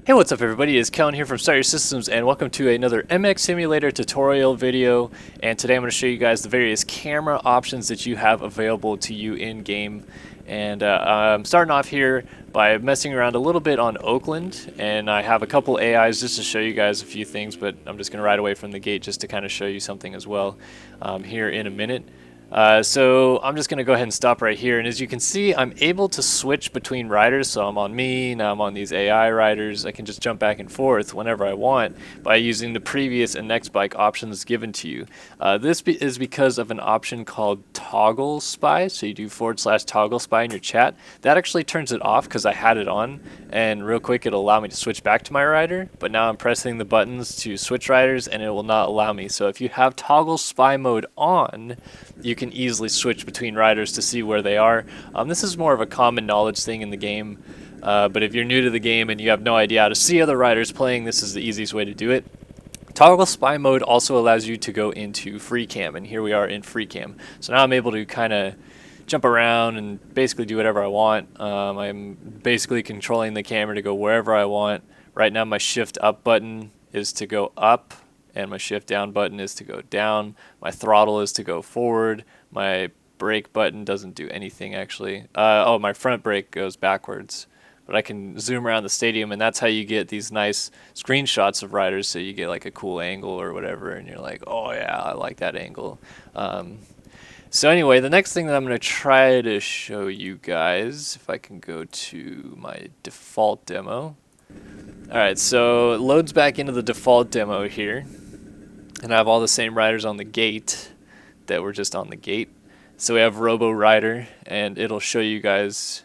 Hey, what's up everybody, it's Kellen here from Start Your Systems and welcome to another MX Simulator tutorial video. And today I'm going to show you guys the various camera options that you have available to you in-game. And I'm starting off here by messing around a little bit on Oakland, and I have a couple AIs just to show you guys a few things, but I'm just going to ride away from the gate just to kind of show you something as well here in a minute. So I'm just going to go ahead and stop right here, and as you can see I'm able to switch between riders. So I'm on me, now I'm on these AI riders. I can just jump back and forth whenever I want by using the previous and next bike options given to you. This is because of an option called togglespy. So you do /togglespy in your chat. That actually turns it off because I had it on, and real quick it'll allow me to switch back to my rider, but now I'm pressing the buttons to switch riders and it will not allow me. So if you have togglespy mode on, you can easily switch between riders to see where they are. This is more of a common knowledge thing in the game, but if you're new to the game and you have no idea how to see other riders playing, this is the easiest way to do it. Togglespy mode also allows you to go into free cam, and here we are in free cam. So now I'm able to kind of jump around and basically do whatever I want. I'm basically controlling the camera to go wherever I want. Right now my shift up button is to go up, and my shift down button is to go down. My throttle is to go forward. My brake button doesn't do anything actually. Oh, my front brake goes backwards. But I can zoom around the stadium, and that's how you get these nice screenshots of riders, so you get like a cool angle or whatever, and you're like, oh yeah, I like that angle. So anyway, the next thing that I'm going to try to show you guys, if I can go to my default demo. Alright, so it loads back into the default demo here. And I have all the same riders on the gate that were just on the gate. So we have Robo Rider, and it'll show you guys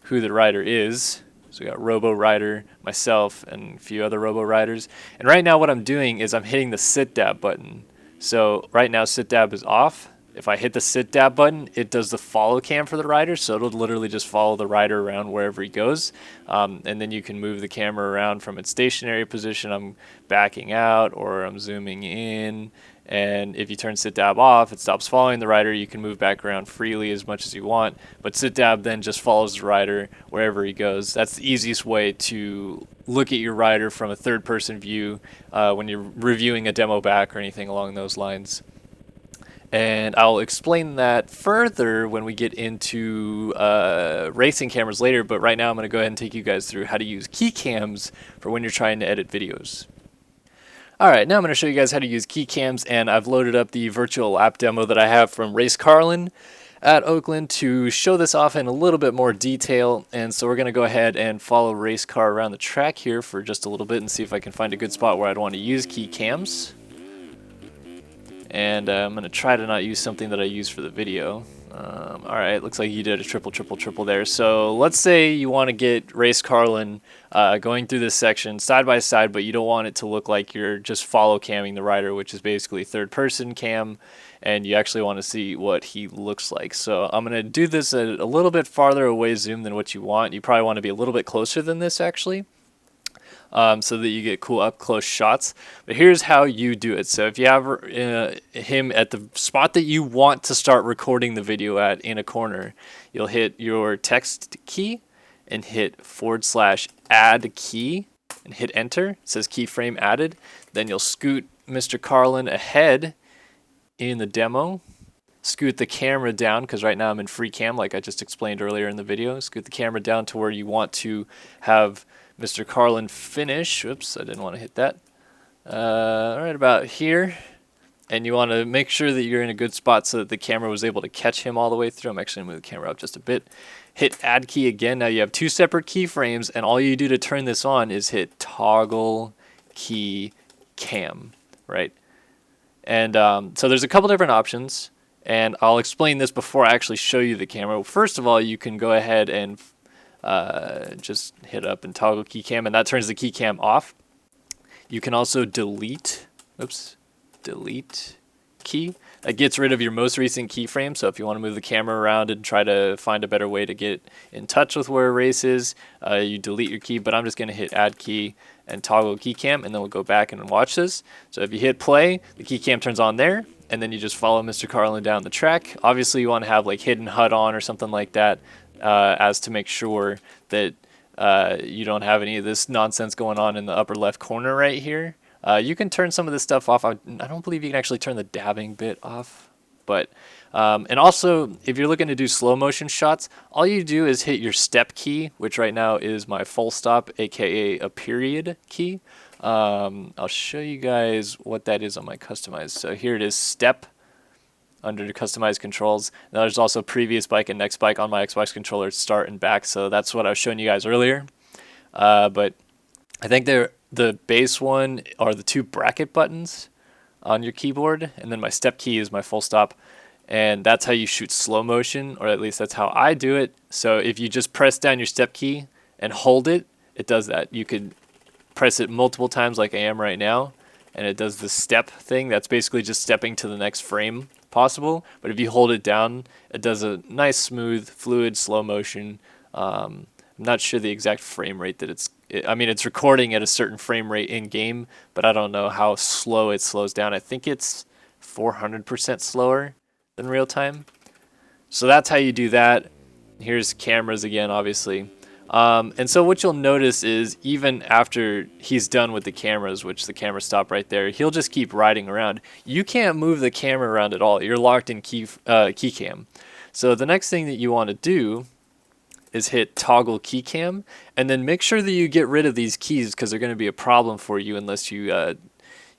who the rider is. So we got Robo Rider, myself, and a few other Robo Riders. And right now what I'm doing is I'm hitting the sit dab button. So right now sit dab is off. If I hit the sit dab button, it does the follow cam for the rider, so it'll literally just follow the rider around wherever he goes. And then you can move the camera around from its stationary position. I'm backing out or I'm zooming in. And if you turn sit dab off, it stops following the rider. You can move back around freely as much as you want, but sit dab then just follows the rider wherever he goes. That's the easiest way to look at your rider from a third-person view when you're reviewing a demo back or anything along those lines. And I'll explain that further when we get into racing cameras later, but right now I'm going to go ahead and take you guys through how to use keycams for when you're trying to edit videos. Alright, now I'm going to show you guys how to use keycams, and I've loaded up the virtual lap demo that I have from Race Carlin at Oakland to show this off in a little bit more detail. And so we're going to go ahead and follow Race Car around the track here for just a little bit and see if I can find a good spot where I'd want to use keycams. And I'm going to try to not use something that I use for the video. Alright, looks like you did a triple there. So let's say you want to get Race Carlin going through this section side by side, but you don't want it to look like you're just follow camming the rider, which is basically third person cam, and you actually want to see what he looks like. So I'm going to do this at a little bit farther away zoom than what you want. You probably want to be a little bit closer than this actually. So that you get cool up-close shots. But here's how you do it. So if you have him at the spot that you want to start recording the video at in a corner, you'll hit your text key and hit /add key and hit enter. It says keyframe added. Then you'll scoot Mr. Carlin ahead in the demo. Scoot the camera down, because right now I'm in free cam like I just explained earlier in the video. Scoot the camera down to where you want to have Mr. Carlin finish. Oops, I didn't want to hit that. Right about here. And you want to make sure that you're in a good spot so that the camera was able to catch him all the way through. I'm actually going to move the camera up just a bit. Hit add key again. Now you have two separate keyframes, and all you do to turn this on is hit toggle key cam, right? And so there's a couple different options, and I'll explain this before I actually show you the camera. First of all, you can go ahead and just hit up and toggle keycam, and that turns the keycam off. You can also delete key. That gets rid of your most recent keyframe. So if you want to move the camera around and try to find a better way to get in touch with where a race is, you delete your key. But I'm just going to hit add key and toggle keycam, and then we'll go back and watch this. So if you hit play, the keycam turns on there, and then you just follow Mr. Carlin down the track. Obviously you want to have like hidden HUD on or something like that, as to make sure that you don't have any of this nonsense going on in the upper left corner right here. You can turn some of this stuff off. I don't believe you can actually turn the dabbing bit off. But and also, if you're looking to do slow motion shots, all you do is hit your step key, which right now is my full stop, aka a period key. I'll show you guys what that is on my customized. So here it is, step, under the customized controls. Now there's also previous bike and next bike on my Xbox controller, start and back. So that's what I was showing you guys earlier. But I think the base one are the two bracket buttons on your keyboard, and then my step key is my full stop, and that's how you shoot slow motion, or at least that's how I do it. So if you just press down your step key and hold it, it does that. You could press it multiple times like I am right now, and it does the step thing. That's basically just stepping to the next frame possible, but if you hold it down, it does a nice, smooth, fluid, slow motion. I'm not sure the exact frame rate that I mean, it's recording at a certain frame rate in game, but I don't know how slow it slows down. I think it's 400% slower than real time. So that's how you do that. Here's cameras again, obviously. And so what you'll notice is even after he's done with the cameras, which the camera stopped right there, he'll just keep riding around. You can't move the camera around at all. You're locked in keycam. So the next thing that you want to do is hit toggle keycam, and then make sure that you get rid of these keys, because they're going to be a problem for you unless you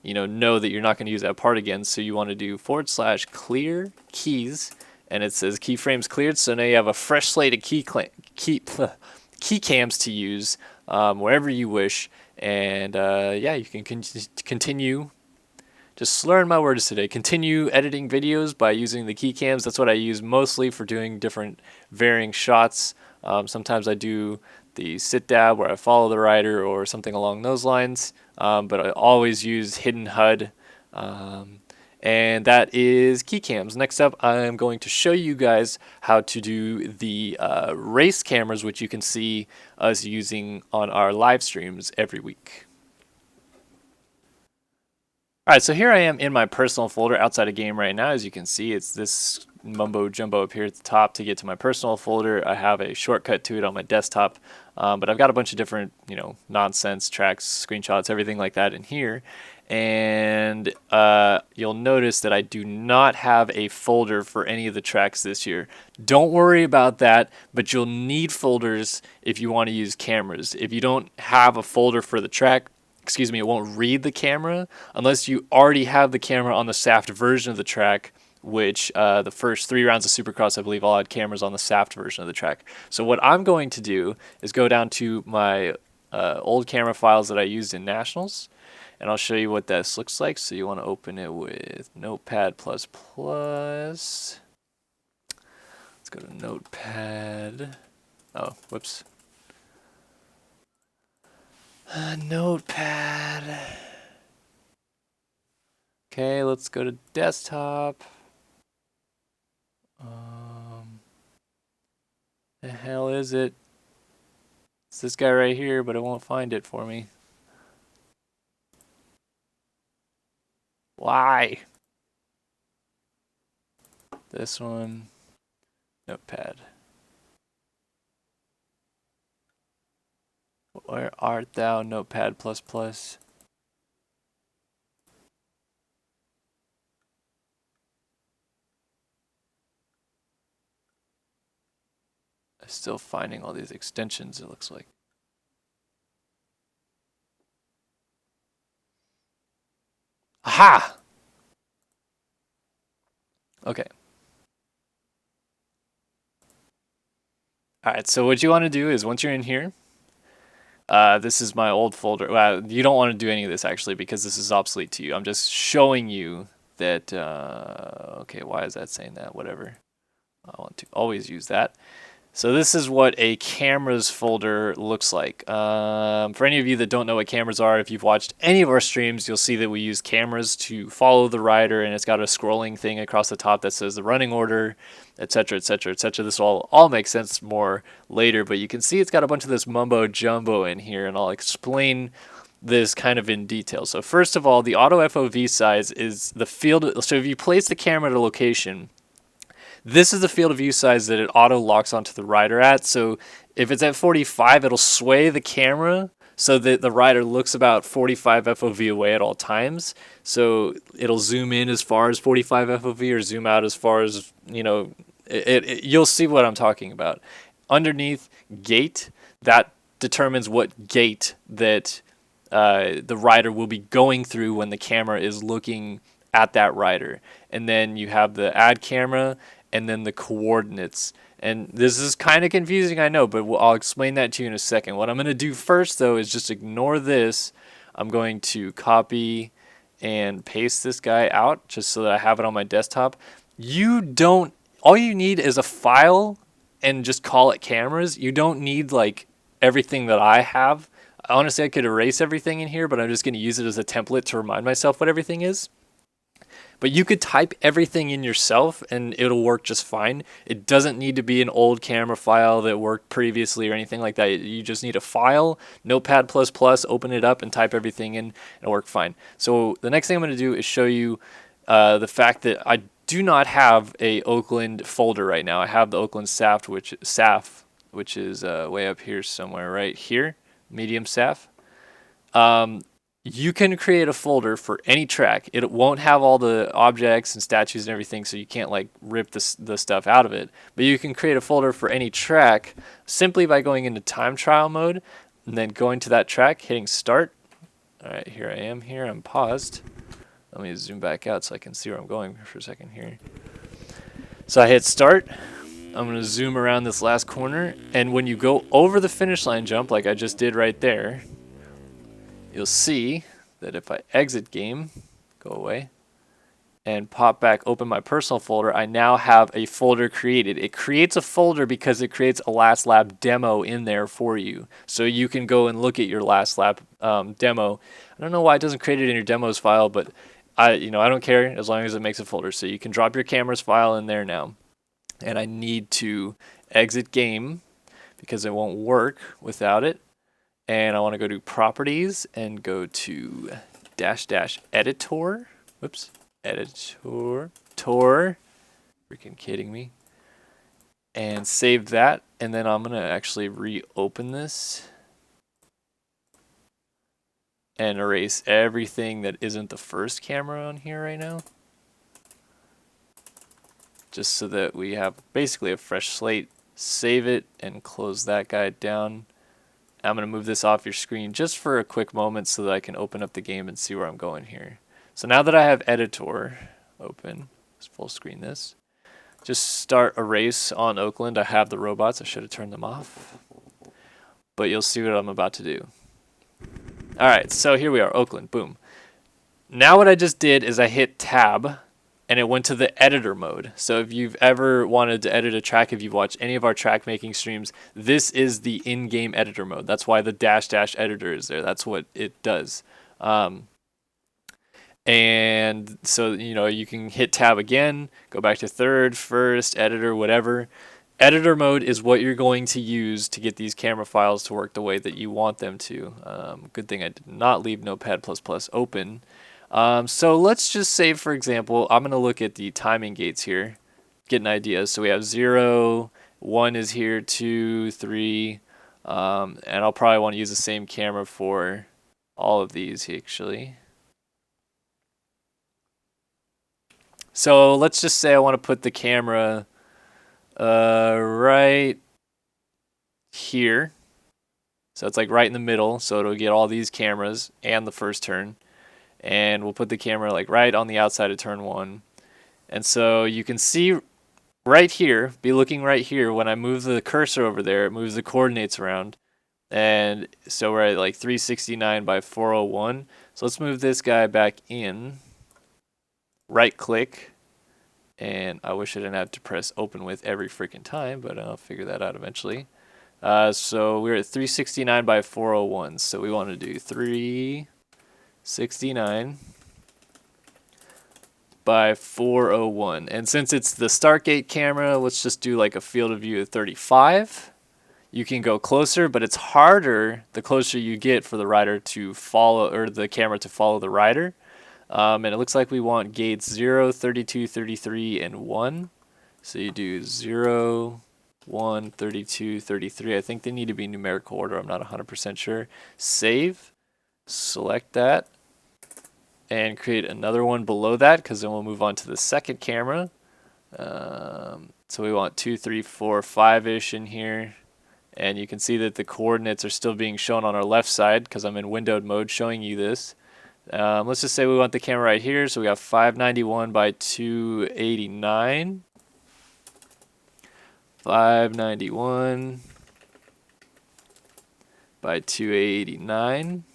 know that you're not going to use that part again. So you want to do / clear keys, and it says keyframes cleared. So now you have a fresh slate of keycams to use wherever you wish, and yeah, you can continue. Just slurring my words today. Continue editing videos by using the keycams. That's what I use mostly for doing different varying shots. Sometimes I do the sit dab where I follow the rider or something along those lines, but I always use hidden HUD, and that is keycams. Next up, I'm going to show you guys how to do the race cameras, which you can see us using on our live streams every week. Alright, so here I am in my personal folder outside of game right now. As you can see, it's this mumbo jumbo up here at the top. To get to my personal folder, I have a shortcut to it on my desktop, but I've got a bunch of different, nonsense tracks, screenshots, everything like that in here. And you'll notice that I do not have a folder for any of the tracks this year. Don't worry about that, but you'll need folders if you want to use cameras. If you don't have a folder for the track, it won't read the camera unless you already have the camera on the SAFT version of the track, which the first 3 rounds of Supercross, I believe, all had cameras on the SAFT version of the track. So what I'm going to do is go down to my old camera files that I used in Nationals, and I'll show you what this looks like. So you want to open it with Notepad++. Let's go to Notepad. Oh, whoops. Notepad. Okay, let's go to desktop. The hell is it? It's this guy right here, but it won't find it for me. Why? This one. Notepad. Where art thou, Notepad++? I'm still finding all these extensions, it looks like. Aha! Okay. Alright, so what you want to do is once you're in here, this is my old folder. Well, you don't want to do any of this actually because this is obsolete to you. I'm just showing you that, okay, why is that saying that? Whatever. I want to always use that. So this is what a cameras folder looks like. For any of you that don't know what cameras are, if you've watched any of our streams, you'll see that we use cameras to follow the rider, and it's got a scrolling thing across the top that says the running order, etc., etc., etc. This will all make sense more later, but you can see it's got a bunch of this mumbo jumbo in here, and I'll explain this kind of in detail. So first of all, the auto FOV size is the field. So if you place the camera at a location, This is the field of view size that it auto locks onto the rider at. So if it's at 45, it'll sway the camera so that the rider looks about 45 FOV away at all times. So it'll zoom in as far as 45 FOV or zoom out as far as, you'll see what I'm talking about. Underneath gate, that determines what gate that the rider will be going through when the camera is looking at that rider. And then you have the add camera and then the coordinates. And this is kind of confusing, I know, but I'll explain that to you in a second. What I'm going to do first, though, is just ignore this. I'm going to copy and paste this guy out just so that I have it on my desktop. All you need is a file and just call it cameras. You don't need like everything that I have. Honestly, I could erase everything in here, but I'm just going to use it as a template to remind myself what everything is. But you could type everything in yourself and it'll work just fine. It doesn't need to be an old camera file that worked previously or anything like that. You just need a file, Notepad++, open it up and type everything in and it'll work fine. So the next thing I'm going to do is show you the fact that I do not have a Oakland folder right now. I have the Oakland SAF, which is way up here somewhere right here, medium SAF. You can create a folder for any track. It won't have all the objects and statues and everything, so you can't like rip the stuff out of it. But you can create a folder for any track simply by going into time trial mode and then going to that track, hitting start. All right, here I am here. I'm paused. Let me zoom back out so I can see where I'm going for a second here. So I hit start. I'm going to zoom around this last corner, and when you go over the finish line jump like I just did right there, you'll see that if I exit game, go away, and pop back, open my personal folder, I now have a folder created. It creates a folder because it creates a last lap demo in there for you. So you can go and look at your last lap demo. I don't know why it doesn't create it in your demos file, but I don't care as long as it makes a folder. So you can drop your cameras file in there now. And I need to exit game because it won't work without it. And I want to go to properties and go to -- editor. Whoops. Editor. Freaking kidding me. And save that. And then I'm going to actually reopen this and erase everything that isn't the first camera on here right now. Just so that we have basically a fresh slate. Save it and close that guy down. I'm going to move this off your screen just for a quick moment so that I can open up the game and see where I'm going here. So now that I have editor open, let's full screen this. Just start a race on Oakland. I have the robots. I should have turned them off. But you'll see what I'm about to do. All right, so here we are, Oakland, boom. Now what I just did is I hit tab and it went to the editor mode. So if you've ever wanted to edit a track, if you've watched any of our track making streams, this is the in-game editor mode. That's why the -- editor is there. That's what it does. And so, you can hit tab again, go back to third, first, editor, whatever. Editor mode is what you're going to use to get these camera files to work the way that you want them to. Good thing I did not leave Notepad++ open. So let's just say, for example, I'm going to look at the timing gates here, get an idea. So we have 0, 1 is here, 2, 3, and I'll probably want to use the same camera for all of these actually. So let's just say I want to put the camera right here. So it's like right in the middle, so it'll get all these cameras and the first turn. And we'll put the camera like right on the outside of turn 1. And so you can see right here, be looking right here, when I move the cursor over there, it moves the coordinates around. And so we're at like 369 by 401. So let's move this guy back in. Right click. And I wish I didn't have to press open with every freaking time, but I'll figure that out eventually. So we're at 369 by 401. So we want to do 369 by 401. And since it's the start gate camera, let's just do like a field of view of 35. You can go closer, but it's harder the closer you get for the rider to follow, or the camera to follow the rider. And it looks like we want gates 0, 32, 33, and 1. So you do 0, 1, 32, 33. I think they need to be numerical order. I'm not 100% sure. Save, select that, and create another one below that, because then we'll move on to the second camera. So we want 2, 3, 4, 5-ish in here. And you can see that the coordinates are still being shown on our left side because I'm in windowed mode showing you this. Let's just say we want the camera right here. So we got 591 by 289. 591 by 289.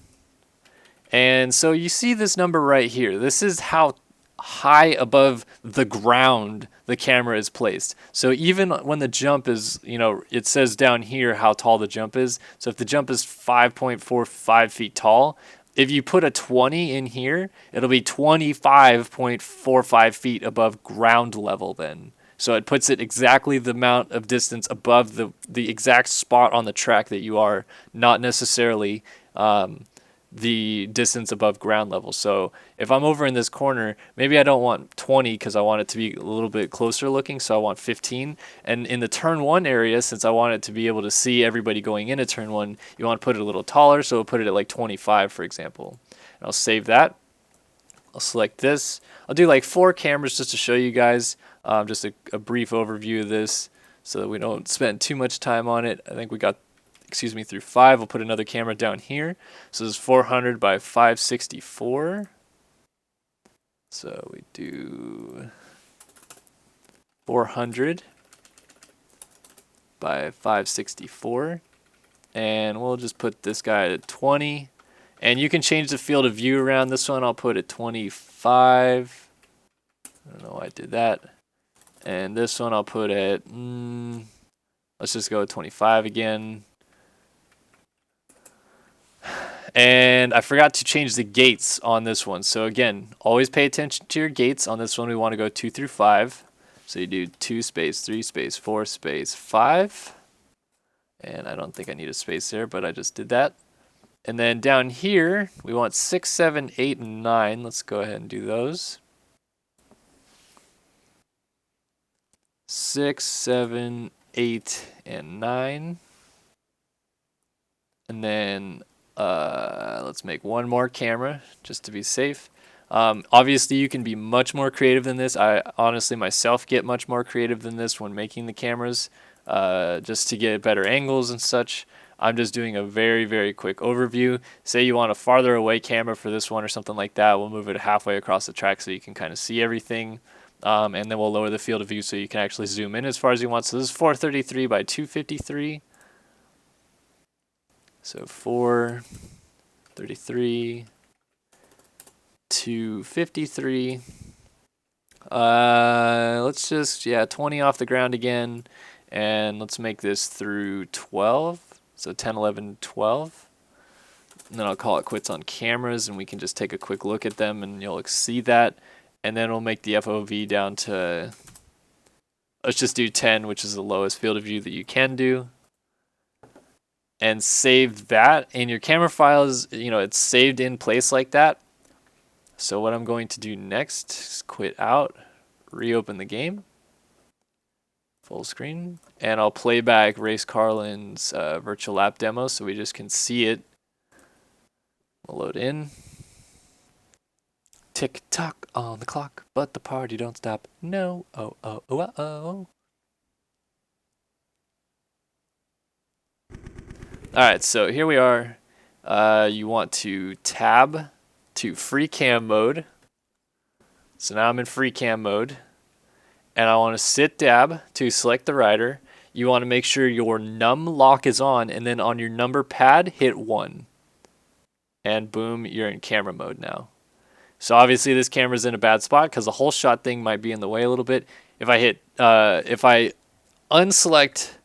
And so you see this number right here. This is how high above the ground the camera is placed. So even when the jump is, it says down here how tall the jump is. So if the jump is 5.45 feet tall, if you put a 20 in here, it'll be 25.45 feet above ground level then. So it puts it exactly the amount of distance above the exact spot on the track that you are, not necessarily the distance above ground level. So if I'm over in this corner, maybe I don't want 20 because I want it to be a little bit closer looking, so I want 15. And in the turn 1 area, since I want it to be able to see everybody going into turn 1, you want to put it a little taller, so we'll put it at like 25, for example. And I'll save that. I'll select this. I'll do like 4 cameras just to show you guys just a brief overview of this so that we don't spend too much time on it. I think we got through 5. We'll put another camera down here. So this is 400 by 564. So we do 400 by 564. And we'll just put this guy at 20. And you can change the field of view around this one. I'll put it 25. I don't know why I did that. And this one I'll put at, let's just go with 25 again. And I forgot to change the gates on this one. So again, always pay attention to your gates. On this one, we want to go 2 through 5. So you do 2 space, 3 space, 4 space, 5. And I don't think I need a space there, but I just did that. And then down here, we want 6, 7, 8, and 9. Let's go ahead and do those. 6, 7, 8, and 9. And then let's make one more camera just to be safe. Obviously, you can be much more creative than this. I honestly myself get much more creative than this when making the cameras just to get better angles and such. I'm just doing a very, very quick overview. Say you want a farther away camera for this one or something like that. We'll move it halfway across the track so you can kind of see everything. And then we'll lower the field of view so you can actually zoom in as far as you want. So this is 433 by 253. So 433, 253. Let's just, 20 off the ground again. And let's make this through 12. So 10, 11, 12. And then I'll call it quits on cameras and we can just take a quick look at them and you'll see that. And then we'll make the FOV down to, let's just do 10, which is the lowest field of view that you can do. And save that. And your camera file is, it's saved in place like that. So what I'm going to do next is quit out, reopen the game, full screen, and I'll play back Race Carlin's virtual lap demo so we just can see it. We'll load in. Tick tock on the clock, but the party don't stop. No, oh, oh, oh, oh. Alright, so here we are. You want to tab to free cam mode. So now I'm in free cam mode. And I want to sit dab to select the rider. You want to make sure your num lock is on, and then on your number pad, hit 1. And boom, you're in camera mode now. So obviously this camera's in a bad spot because the whole shot thing might be in the way a little bit. If I unselect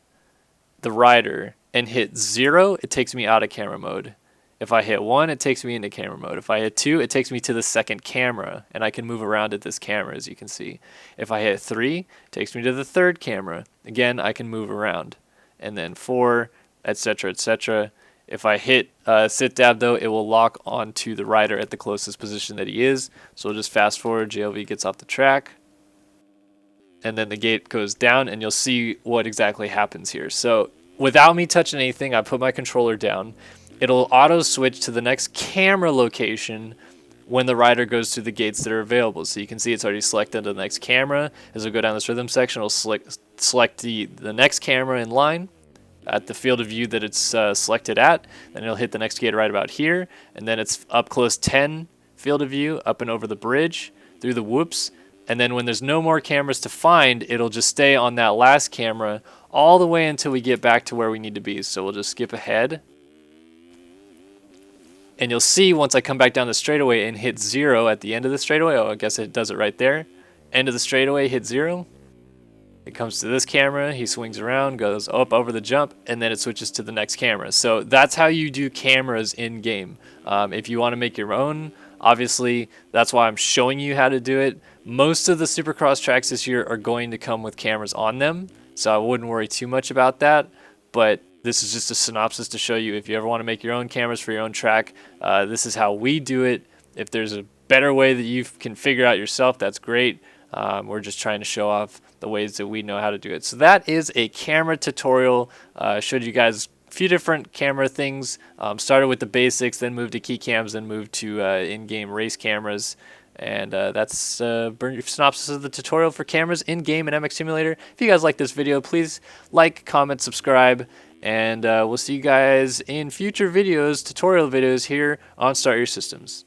the rider and hit 0, it takes me out of camera mode. If I hit 1, it takes me into camera mode. If I hit 2, it takes me to the second camera, and I can move around at this camera, as you can see. If I hit 3, it takes me to the third camera. Again, I can move around. And then 4, etc., etc. If I hit sit dab, though, it will lock onto the rider at the closest position that he is. So we'll just fast forward. JLV gets off the track. and then the gate goes down, and you'll see what exactly happens here. So without me touching anything, I put my controller down. It'll auto switch to the next camera location when the rider goes through the gates that are available. So you can see it's already selected the next camera. As we go down this rhythm section, it'll select the next camera in line at the field of view that it's selected at. Then it'll hit the next gate right about here, and then it's up close 10 field of view, up and over the bridge, through the whoops. And then when there's no more cameras to find, it'll just stay on that last camera all the way until we get back to where we need to be. So we'll just skip ahead. And you'll see once I come back down the straightaway and hit 0 at the end of the straightaway, oh, I guess it does it right there. End of the straightaway, hit 0. It comes to this camera, he swings around, goes up over the jump, and then it switches to the next camera. So that's how you do cameras in game. If you want to make your own, obviously that's why I'm showing you how to do it. Most of the Supercross tracks this year are going to come with cameras on them, so I wouldn't worry too much about that. But this is just a synopsis to show you if you ever want to make your own cameras for your own track, this is how we do it. If there's a better way that you can figure out yourself, that's great. We're just trying to show off the ways that we know how to do it. So that is a camera tutorial. Showed you guys a few different camera things. Started with the basics, then moved to keycams, then moved to in-game race cameras. And that's a brief synopsis of the tutorial for cameras in-game in MX Simulator. If you guys like this video, please like, comment, subscribe, and we'll see you guys in future videos, tutorial videos here on Start Your Systems.